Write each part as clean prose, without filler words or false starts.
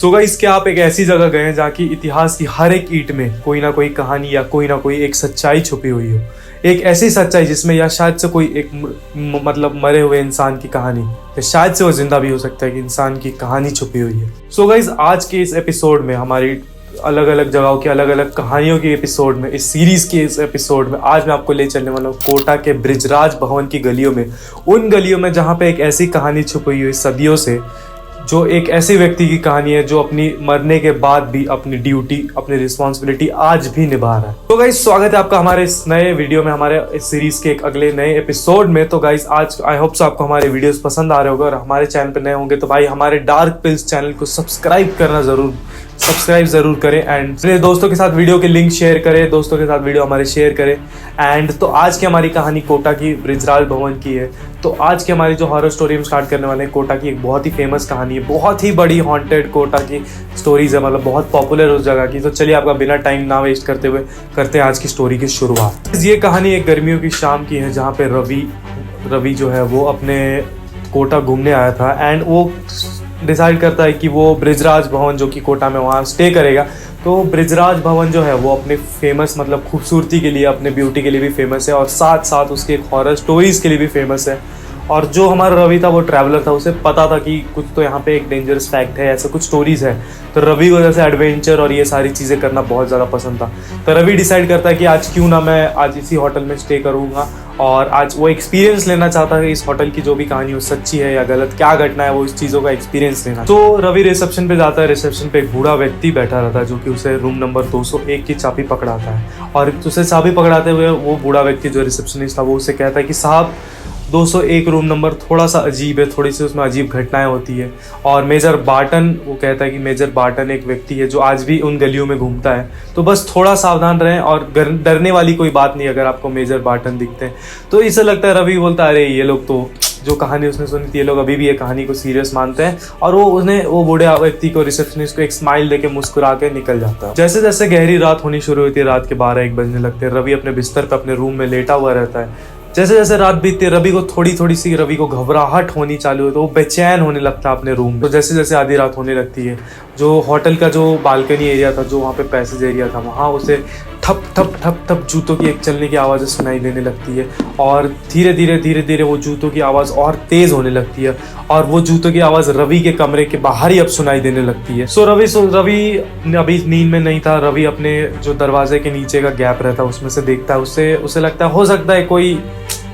तो गाइस, क्या आप एक ऐसी जगह गए हैं जहाँ की इतिहास की हर एक ईंट में कोई ना कोई कहानी या कोई ना कोई एक सच्चाई छुपी हुई हो। एक ऐसी सच्चाई जिसमें या शायद से कोई एक मतलब मरे हुए इंसान की कहानी, या शायद से वो जिंदा भी हो सकता है कि इंसान की कहानी छुपी हुई है। सो गाइस, आज के इस एपिसोड में हमारी अलग अलग जगहों की अलग अलग कहानियों के एपिसोड में, इस सीरीज के इस एपिसोड में आज मैं आपको ले चलने वाला हूँ कोटा के बृजराज भवन की गलियों में, उन गलियों में जहाँ पे एक ऐसी कहानी छुपी हुई सदियों से, जो एक ऐसे व्यक्ति की कहानी है जो अपनी मरने के बाद भी अपनी ड्यूटी, अपनी रिस्पॉन्सिबिलिटी आज भी निभा रहा है। तो गाइस, स्वागत है आपका हमारे इस नए वीडियो में, हमारे इस सीरीज के एक अगले नए एपिसोड में। तो गाइस, आज आई होप सो आपको हमारे वीडियोस पसंद आ रहे होंगे, और हमारे चैनल पर नए होंगे तो भाई हमारे डार्क पिल्स चैनल को सब्सक्राइब जरूर करें, एंड अपने दोस्तों के साथ वीडियो के लिंक शेयर करें, दोस्तों के साथ वीडियो हमारे शेयर करें। एंड तो आज की हमारी कहानी कोटा की बृजराज भवन की है। तो आज की हमारी जो हॉरर स्टोरी हम स्टार्ट करने वाले हैं, कोटा की एक बहुत ही फेमस कहानी है, बहुत ही बड़ी हॉन्टेड कोटा की स्टोरीज है, मतलब बहुत पॉपुलर उस जगह की। तो चलिए, आपका बिना टाइम ना वेस्ट करते हुए करते हैं आज की स्टोरी की शुरुआत। ये कहानी एक गर्मियों की शाम की है, जहाँ पे रवि जो है वो अपने कोटा घूमने आया था, एंड वो डिसाइड करता है कि वो बृजराज भवन जो कि कोटा में वहाँ स्टे करेगा। तो बृजराज भवन जो है वो अपने फेमस, मतलब खूबसूरती के लिए, अपने ब्यूटी के लिए भी फेमस है, और साथ साथ उसके हॉरर स्टोरीज के लिए भी फेमस है। और जो हमारा रवि था वो ट्रैवलर था, उसे पता था कि कुछ तो यहाँ पे एक डेंजरस फैक्ट है, ऐसा कुछ स्टोरीज है। तो रवि को जैसे एडवेंचर और ये सारी चीज़ें करना बहुत ज़्यादा पसंद था। तो रवि डिसाइड करता है कि आज क्यों ना मैं आज इसी होटल में स्टे करूँगा, और आज वो एक्सपीरियंस लेना चाहता है इस होटल की जो भी कहानी हो, सच्ची है या गलत, क्या घटना है, वो इस चीज़ों का एक्सपीरियंस लेना। तो रवि रिसेप्शन पे जाता है। रिसेप्शन पे एक बूढ़ा व्यक्ति बैठा रहता है जो कि उसे रूम नंबर 201 की चाबी पकड़ाता है, और उसे चाबी पकड़ाते हुए वो बूढ़ा व्यक्ति जो रिसेप्शनिस्ट था वो उसे कहता है कि साहब, 201 रूम नंबर थोड़ा सा अजीब है, थोड़ी सी उसमें अजीब घटनाएं होती है। और मेजर बार्टन, वो कहता है कि मेजर बार्टन एक व्यक्ति है जो आज भी उन गलियों में घूमता है, तो बस थोड़ा सावधान रहें, और डरने वाली कोई बात नहीं अगर आपको मेजर बार्टन दिखते हैं। तो इसे लगता है, रवि बोलता है, अरे ये लोग तो जो कहानी उसने सुनी थी, ये लोग अभी भी ये कहानी को सीरियस मानते हैं। और वो बूढ़े व्यक्ति को, रिसेप्शनिस्ट को एक स्माइल देके मुस्कुरा के निकल जाता है। जैसे जैसे गहरी रात होनी शुरू होती है, रात के 12-1 बजने लगते हैं, रवि अपने बिस्तर पर अपने रूम में लेटा हुआ रहता है। जैसे जैसे रात बीतती है, रवि को थोड़ी सी घबराहट होनी चालू है, तो वो बेचैन होने लगता है अपने रूम में। तो जैसे जैसे आधी रात होने लगती है, जो होटल का जो बालकनी एरिया था, जो वहाँ पे पैसेज एरिया था, वहाँ उसे ठप ठप ठप ठप जूतों की एक चलने की आवाज़ सुनाई देने लगती है, और धीरे धीरे वो जूतों की आवाज़ और तेज़ होने लगती है, और वो जूतों की आवाज़ रवि के कमरे के बाहर ही अब सुनाई देने लगती है। रवि अभी नींद में नहीं था। रवि अपने जो दरवाजे के नीचे का गैप रहता है उसमें से देखता है, उसे लगता है हो सकता है कोई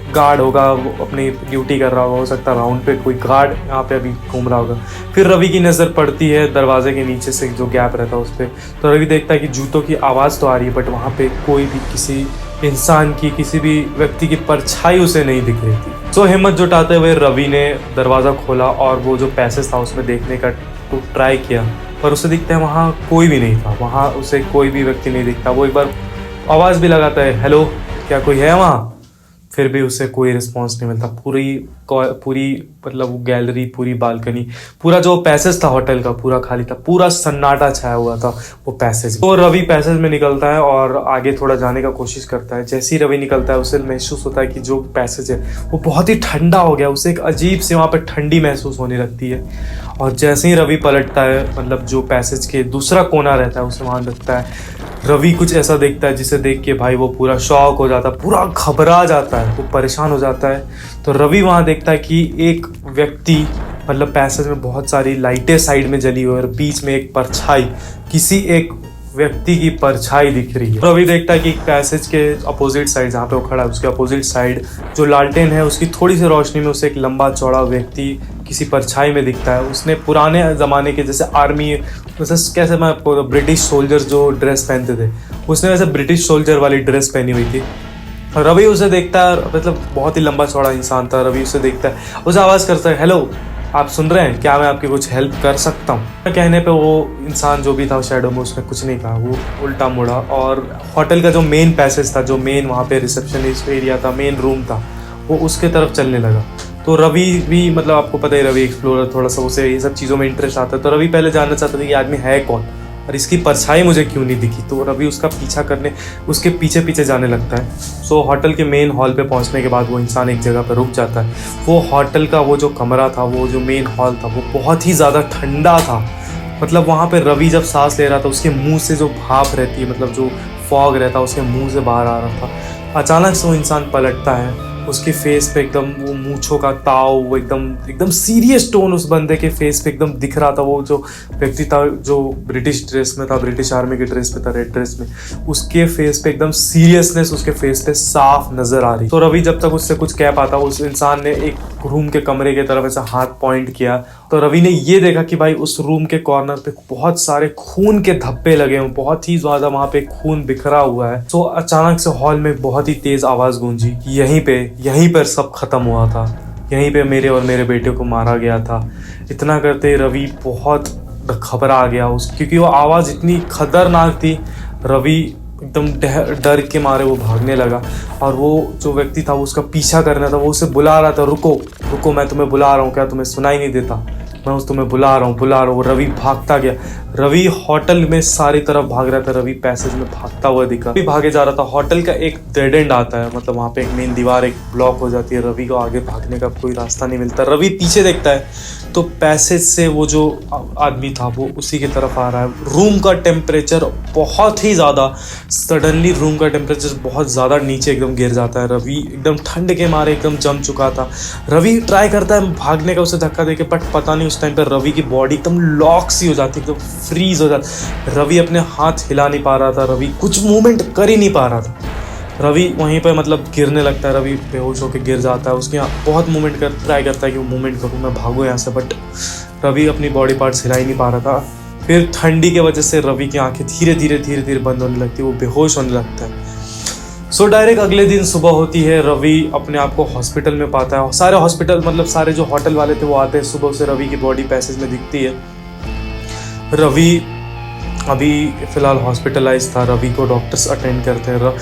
गार्ड होगा, वो अपनी ड्यूटी कर रहा होगा, हो सकता है राउंड पे कोई गार्ड यहाँ पे अभी घूम रहा होगा। फिर रवि की नज़र पड़ती है दरवाजे के नीचे से जो गैप रहता है उस पर। तो रवि देखता है कि जूतों की आवाज़ तो आ रही है, बट वहाँ पे कोई भी किसी इंसान की, किसी भी व्यक्ति की परछाई उसे नहीं दिख रही थी। तो हिम्मत जुटाते हुए रवि ने दरवाज़ा खोला, और वो जो पैसेज था उसमें देखने का ट्राई किया, पर उसे दिखता है वहाँ कोई भी नहीं था, वहाँ उसे कोई भी व्यक्ति नहीं दिखता। वो एक बार आवाज़ भी लगाता है, हेलो, क्या कोई है वहाँ? फिर भी उसे कोई रिस्पांस नहीं मिलता। पूरी मतलब वो गैलरी, पूरी बालकनी, पूरा जो पैसेज था होटल का पूरा खाली था, पूरा सन्नाटा छाया हुआ था वो पैसेज। तो रवि पैसेज में निकलता है और आगे थोड़ा जाने का कोशिश करता है। जैसे ही रवि निकलता है उसे महसूस होता है कि जो पैसेज है वो बहुत ही ठंडा हो गया, उसे एक अजीब सी वहाँ पर ठंडी महसूस होने लगती है। और जैसे ही रवि पलटता है, मतलब जो पैसेज के दूसरा कोना रहता है उसे वहाँ लगता है, रवि कुछ ऐसा देखता है जिसे देख के भाई वो पूरा शॉक हो जाता है, पूरा घबरा जाता है, वो परेशान हो जाता है। तो रवि वहाँ देखता है कि एक व्यक्ति, मतलब पैसेज में बहुत सारी लाइटें साइड में जली हुई है, और बीच में एक परछाई, किसी एक व्यक्ति की परछाई दिख रही है। रवि देखता है कि पैसेज के अपोजिट साइड, जहाँ पे वो खड़ा है उसके अपोजिट साइड जो लालटेन है उसकी थोड़ी सी रोशनी में उसे एक लंबा चौड़ा व्यक्ति किसी परछाई में दिखता है। उसने पुराने ज़माने के जैसे आर्मी, जैसे कैसे मैं ब्रिटिश सोल्जर जो ड्रेस पहनते थे, उसने वैसे ब्रिटिश सोल्जर वाली ड्रेस पहनी हुई थी। रवि उसे देखता है, मतलब बहुत ही लंबा चौड़ा इंसान था। रवि उसे देखता है, उसे आवाज़ करता है, हेलो, आप सुन रहे हैं? क्या मैं आपकी कुछ हेल्प कर सकता हूँ? कहने पे वो इंसान जो भी था शैडो में, उसने कुछ नहीं कहा, वो उल्टा मुड़ा और होटल का जो मेन पैसेज था, जो मेन वहाँ पे रिसेप्शनिस्ट एरिया था, मेन रूम था, वो उसके तरफ चलने लगा। तो रवि भी, मतलब आपको पता ही, रवि एक्सप्लोरर, थोड़ा सा उसे ये सब चीज़ों में इंटरेस्ट आता है। तो रवि पहले जानना चाहता था कि आदमी है कौन और इसकी परछाई मुझे क्यों नहीं दिखी। तो रवि उसका पीछा करने उसके पीछे पीछे जाने लगता है। सो होटल के मेन हॉल पे पहुंचने के बाद वो इंसान एक जगह पर रुक जाता है। वो होटल का वो जो कमरा था, वो जो मेन हॉल था, वो बहुत ही ज़्यादा ठंडा था। मतलब वहाँ पे रवि जब सांस ले रहा था उसके मुंह से जो भाप रहती है, मतलब जो फॉग रहता है उसके मुंह से बाहर आ रहा था। अचानक से वो इंसान पलटता है, उसके फेस पे एकदम वो मूंछों का ताव, वो एकदम एकदम सीरियस टोन उस बंदे के फेस पे एकदम दिख रहा था। वो जो व्यक्ति था जो ब्रिटिश ड्रेस में था, ब्रिटिश आर्मी के ड्रेस में था, रेड ड्रेस में, उसके फेस पे एकदम सीरियसनेस उसके फेस पे साफ नजर आ रही। तो रवि जब तक उससे कुछ कह पाता, उस इंसान ने एक रूम के कमरे की तरफ ऐसा हाथ पॉइंट किया, तो रवि ने ये देखा कि भाई उस रूम के कॉर्नर पे बहुत सारे खून के धब्बे लगे हुए, बहुत ही ज्यादा वहां पे खून बिखरा हुआ है। तो अचानक से हॉल में बहुत ही तेज आवाज गूंजी कि यहीं पर सब खत्म हुआ था, यहीं पे मेरे और मेरे बेटे को मारा गया था। इतना करते रवि बहुत घबरा गया क्योंकि वो आवाज इतनी खतरनाक थी। रवि एकदम डर के मारे वो भागने लगा, और वो जो व्यक्ति था वो उसका पीछा करना था, वो उसे बुला रहा था, रुको रुको मैं तुम्हें बुला रहा हूँ, क्या तुम्हें सुनाई नहीं देता, मैं तुम्हें बुला रहा हूँ। रवि भागता गया, रवि होटल में सारी तरफ भाग रहा था, रवि पैसेज में भागता हुआ दिखा, रवि भागे जा रहा था। होटल का एक डेड एंड आता है, मतलब वहाँ पे एक मेन दीवार एक ब्लॉक हो जाती है, रवि को आगे भागने का कोई रास्ता नहीं मिलता। रवि पीछे देखता है तो पैसेज से वो जो आदमी था वो उसी की तरफ आ रहा है। रूम का टेम्परेचर बहुत ही ज़्यादा, सडनली रूम का टेम्परेचर बहुत ज़्यादा नीचे एकदम गिर जाता है। रवि एकदम ठंड के मारे एकदम जम चुका था। रवि ट्राई करता है भागने का, उसे धक्का देके, बट पता नहीं उस टाइम पर रवि की बॉडी एकदम लॉक सी हो जाती, एकदम फ्रीज हो जाती। रवि अपने हाथ हिला नहीं पा रहा था, रवि कुछ मूवमेंट कर ही नहीं पा रहा था। रवि वहीं पर मतलब गिरने लगता है, रवि बेहोश होकर गिर जाता है। उसके यहाँ बहुत मूवमेंट ट्राई करता है कि वो मूवमेंट करूँ, मैं भागूँ यहाँ से, बट रवि अपनी बॉडी पार्ट्स हिला ही नहीं पा रहा था। फिर ठंडी की वजह से रवि की आंखें धीरे धीरे बंद होने लगती है, वो बेहोश होने लगता है। सो डायरेक्ट अगले दिन सुबह होती है, रवि अपने आप को हॉस्पिटल में पाता है। सारे हॉस्पिटल मतलब सारे जो होटल वाले थे वो आते हैं, सुबह से रवि की बॉडी पैसेज में दिखती है। रवि अभी फिलहाल हॉस्पिटलाइज था, रवि को डॉक्टर्स अटेंड करते हैं।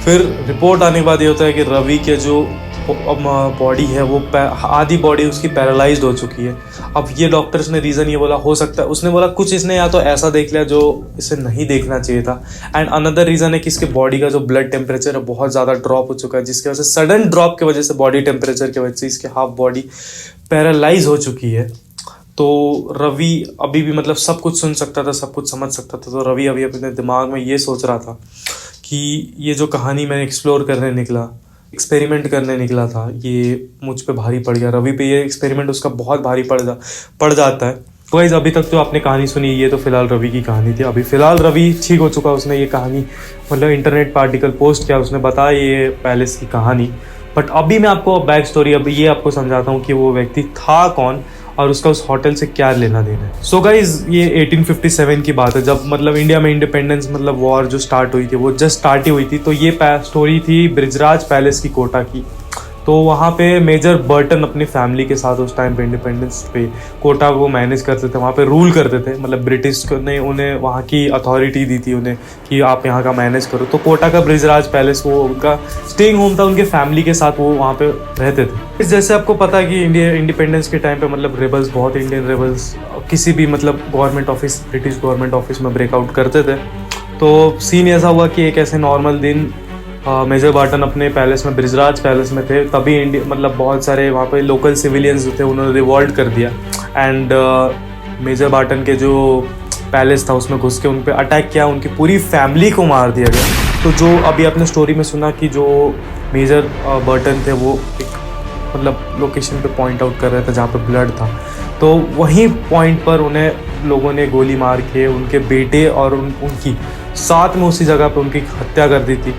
फिर रिपोर्ट आने के बाद ये होता है कि रवि के जो बॉडी है वो आधी बॉडी उसकी पैरालाइज्ड हो चुकी है। अब ये डॉक्टर्स ने रीज़न ये बोला, हो सकता है उसने बोला कुछ इसने या तो ऐसा देख लिया जो इसे नहीं देखना चाहिए था, एंड अनदर रीज़न है कि इसके बॉडी का जो ब्लड टेम्परेचर है बहुत ज़्यादा ड्रॉप हो चुका है, जिसकी वजह से सडन ड्रॉप की वजह से बॉडी टेम्परेचर की वजह से इसके हाफ बॉडी पैरालाइज हो चुकी है। तो रवि अभी भी मतलब सब कुछ सुन सकता था, सब कुछ समझ सकता था। तो रवि अभी अपने दिमाग में ये सोच रहा था कि ये जो कहानी मैं एक्सप्लोर करने निकला, एक्सपेरिमेंट करने निकला था, ये मुझ पे भारी पड़ गया। रवि पे ये एक्सपेरिमेंट उसका बहुत भारी पड़ जाता है। तो गाइस अभी तक जो आपने कहानी सुनी ये तो फिलहाल रवि की कहानी थी। अभी फिलहाल रवि ठीक हो चुका, उसने ये कहानी मतलब इंटरनेट पर आर्टिकल पोस्ट किया, उसने बताया ये पैलेस की कहानी। बट अभी मैं आपको बैक स्टोरी अभी ये आपको समझाता हूँ कि वो व्यक्ति था कौन और उसका उस होटल से क्या लेना देना है। सो गाइज ये 1857 की बात है, जब मतलब इंडिया में इंडिपेंडेंस मतलब वॉर जो स्टार्ट हुई थी वो जस्ट स्टार्ट ही हुई थी। तो ये स्टोरी थी ब्रिजराज पैलेस की, कोटा की। तो वहाँ पे मेजर बर्टन अपनी फैमिली के साथ उस टाइम पे इंडिपेंडेंस पे कोटा को मैनेज करते थे, वहाँ पे रूल करते थे। मतलब ब्रिटिश ने उन्हें वहाँ की अथॉरिटी दी थी उन्हें कि आप यहाँ का मैनेज करो। तो कोटा का ब्रिजराज पैलेस वो उनका स्टेइंग होम था, उनके फैमिली के साथ वो वहाँ पे रहते थे। जैसे आपको पता है कि इंडिया इंडिपेंडेंस के टाइम पे मतलब रेबल्स, बहुत इंडियन रेबल्स किसी भी मतलब government office, British government office में ब्रेकआउट करते थे। तो सीन ऐसा हुआ कि एक ऐसे नॉर्मल दिन मेजर बार्टन अपने पैलेस में, ब्रिजराज पैलेस में थे, तभी इंडिया मतलब बहुत सारे वहाँ पे लोकल सिविलियंस जो थे उन्होंने रिवॉल्ट कर दिया, एंड मेजर बार्टन के जो पैलेस था उसमें घुस के उन पे अटैक किया, उनकी पूरी फैमिली को मार दिया गया। तो जो अभी आपने स्टोरी में सुना कि जो मेजर बर्टन थे वो एक मतलब लोकेशन पे पॉइंट आउट कर रहे थे जहाँ पे ब्लड था, तो वहीं पॉइंट पर उन्हें लोगों ने गोली मार के उनके बेटे और उनकी साथ में उसी जगह पे उनकी हत्या कर दी थी।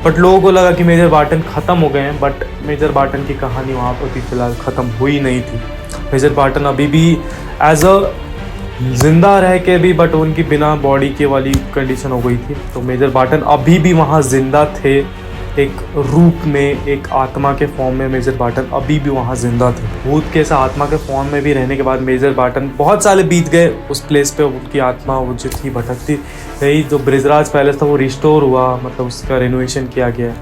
बट लोगों को लगा कि मेजर बार्टन ख़त्म हो गए हैं, बट मेजर बार्टन की कहानी वहाँ पर भी फिलहाल ख़त्म हुई नहीं थी। मेजर बार्टन अभी भी एज अ जिंदा रह के भी, बट उनकी बिना बॉडी के वाली कंडीशन हो गई थी। तो मेजर बार्टन अभी भी वहाँ जिंदा थे, एक रूप में, एक आत्मा के फॉर्म में मेजर बार्टन अभी भी वहाँ जिंदा थे। भूत के साथ आत्मा के फॉर्म में भी रहने के बाद मेजर बार्टन बहुत साल बीत गए उस प्लेस पे, उनकी आत्मा वो जो थी भटकती रही। जो ब्रिजराज पैलेस था वो रिस्टोर हुआ, मतलब उसका रेनोवेशन किया गया।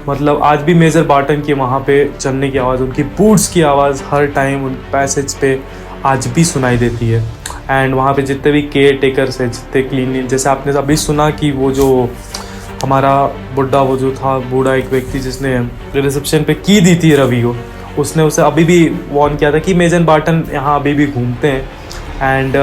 मतलब आज भी मेजर बार्टन की वहाँ पे चलने की आवाज़, उनकी बूट्स की आवाज़ हर टाइम उन पैसेज पे आज भी सुनाई देती है। एंड वहाँ पे जितने भी केयर टेकर्स हैं, जितने क्लीन, जैसे आपने अभी सुना कि वो जो हमारा बुढ़ा, वो जो था बूढ़ा एक व्यक्ति जिसने रिसेप्शन पे की दी थी रवि को, उसने उसे अभी भी वार्न किया था कि मेजर बार्टन यहाँ अभी भी घूमते हैं। एंड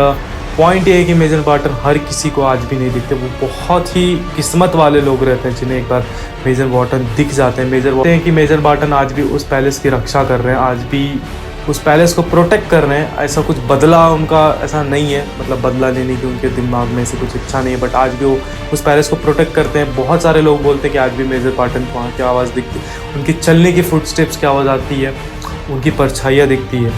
पॉइंट ये है कि मेजर बार्टन हर किसी को आज भी नहीं दिखते, वो बहुत ही किस्मत वाले लोग रहते हैं जिन्हें एक बार मेजर बार्टन दिख जाते हैं। मेजर बार्टन आज भी उस पैलेस की रक्षा कर रहे हैं, आज भी उस पैलेस को प्रोटेक्ट कर रहे हैं। ऐसा कुछ बदला उनका ऐसा नहीं है, मतलब बदला लेने की उनके दिमाग में से कुछ इच्छा नहीं है, बट आज भी वो उस पैलेस को प्रोटेक्ट करते हैं। बहुत सारे लोग बोलते हैं कि आज भी मेजर बार्टन को वहाँ की आवाज़ दिखती है, उनकी चलने की फुटस्टेप्स की आवाज़ आती है, उनकी परछाइयाँ दिखती है।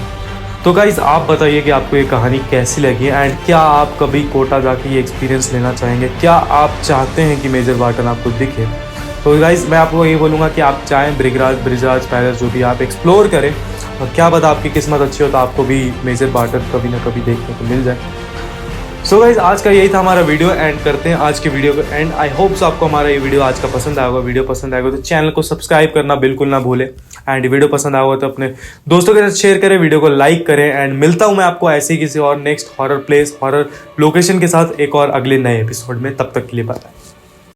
तो गाइज़ आप बताइए कि आपको ये कहानी कैसी लगी एंड क्या आप कभी कोटा जाके ये एक्सपीरियंस लेना चाहेंगे? क्या आप चाहते हैं कि मेजर बार्टन आपको दिखे? तो गाइज़ मैं आपको ये बोलूँगा कि आप चाहें ब्रिजराज पैलेस जो भी आप एक्सप्लोर करें, और क्या पता आपकी किस्मत अच्छी हो तो आपको भी मेजर बार्टन कभी ना कभी देखने को मिल जाए। सो गाइज आज का यही था हमारा वीडियो, एंड करते हैं आज के वीडियो को एंड। आई होप सो आपको हमारा ये वीडियो आज का पसंद आएगा। वीडियो पसंद आएगा तो चैनल को सब्सक्राइब करना बिल्कुल ना भूलें, एंड वीडियो पसंद आएगा तो अपने दोस्तों के साथ शेयर करें, वीडियो को लाइक करें। एंड मिलता हूं मैं आपको ऐसे ही किसी और next horror place, horror location के साथ एक और अगले नए एपिसोड में। तब तक के लिए बाय।